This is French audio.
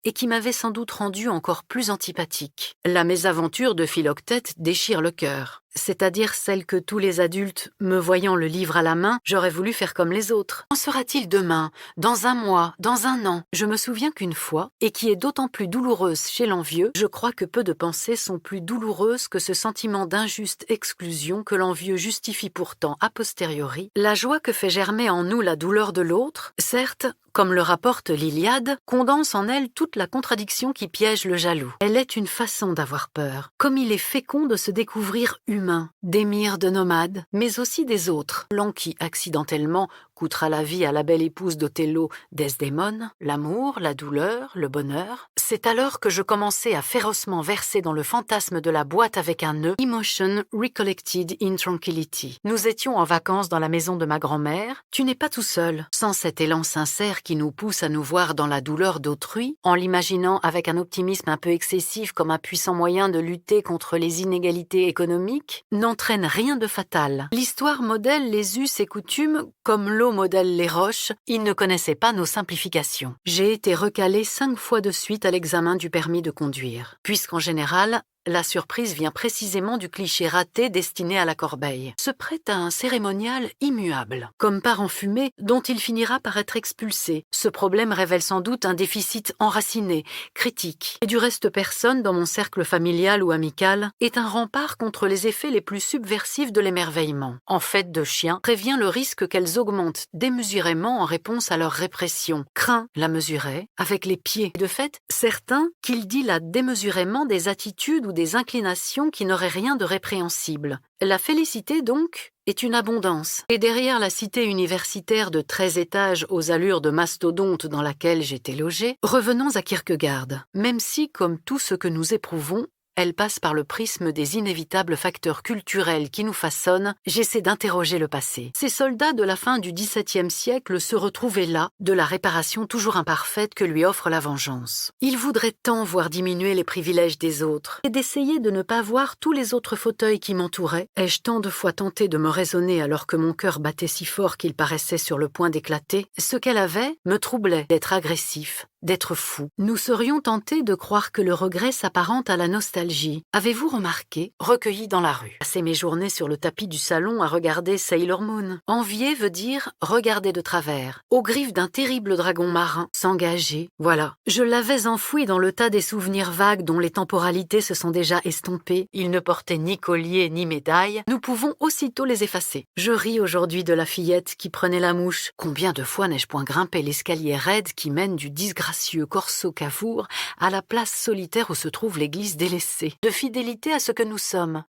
et qui m'avait sans doute rendu encore plus antipathique. La mésaventure de Philoctète déchire le cœur, c'est-à-dire celle que tous les adultes, me voyant le livre à la main, j'aurais voulu faire comme les autres. Qu'en sera-t-il demain, dans un mois, dans un an? Je me souviens qu'une fois, et qui est d'autant plus douloureuse chez l'envieux, je crois que peu de pensées sont plus douloureuses que ce sentiment d'injuste exclusion que l'envieux justifie pourtant a posteriori, la joie que fait germer en nous la douleur de l'autre, certes, comme le rapporte l'Iliade, condense en elle toute la contradiction qui piège le jaloux. Elle est une façon d'avoir peur, comme il est fécond de se découvrir humain, d'émir de nomade, mais aussi des autres, l'an qui, accidentellement, coûtera la vie à la belle épouse d'Othello, Desdémone, l'amour, la douleur, le bonheur. C'est alors que je commençai à férocement verser dans le fantasme de la boîte avec un nœud, Emotion recollected in tranquillity. Nous étions en vacances dans la maison de ma grand-mère. Tu n'es pas tout seul. Sans cet élan sincère qui nous pousse à nous voir dans la douleur d'autrui, en l'imaginant avec un optimisme un peu excessif comme un puissant moyen de lutter contre les inégalités économiques, n'entraîne rien de fatal. L'histoire modèle les us et coutumes comme l'eau modèle les roches, ils ne connaissaient pas nos simplifications. J'ai été recalée 5 fois de suite à l'examen du permis de conduire, puisqu'en général, la surprise vient précisément du cliché raté destiné à la corbeille, se prête à un cérémonial immuable, comme par en fumée dont il finira par être expulsé. Ce problème révèle sans doute un déficit enraciné, critique, et du reste personne dans mon cercle familial ou amical est un rempart contre les effets les plus subversifs de l'émerveillement. En fait de chien, prévient le risque qu'elles augmentent démesurément en réponse à leur répression, craint la mesurer avec les pieds. De fait, certains qu'il dilate démesurément des attitudes ou des inclinations qui n'auraient rien de répréhensible. La félicité, donc, est une abondance. Et derrière la cité universitaire de 13 étages aux allures de mastodonte dans laquelle j'étais logée, revenons à Kierkegaard. Même si, comme tout ce que nous éprouvons, elle passe par le prisme des inévitables facteurs culturels qui nous façonnent, j'essaie d'interroger le passé. Ces soldats de la fin du XVIIe siècle se retrouvaient là, de la réparation toujours imparfaite que lui offre la vengeance. Ils voudraient tant voir diminuer les privilèges des autres, et d'essayer de ne pas voir tous les autres fauteuils qui m'entouraient. Ai-je tant de fois tenté de me raisonner alors que mon cœur battait si fort qu'il paraissait sur le point d'éclater? Ce qu'elle avait me troublait d'être agressif, d'être fou. Nous serions tentés de croire que le regret s'apparente à la nostalgie. Avez-vous remarqué, recueilli dans la rue, passer mes journées sur le tapis du salon à regarder Sailor Moon? Envier veut dire regarder de travers, aux griffes d'un terrible dragon marin, s'engager. Voilà, je l'avais enfoui dans le tas des souvenirs vagues dont les temporalités se sont déjà estompées. Il ne portait ni collier ni médaille. Nous pouvons aussitôt les effacer. Je ris aujourd'hui de la fillette qui prenait la mouche. Combien de fois n'ai-je point grimpé l'escalier raide qui mène du disgracieux Corso Cavour à la place solitaire où se trouve l'église délaissée, de fidélité à ce que nous sommes.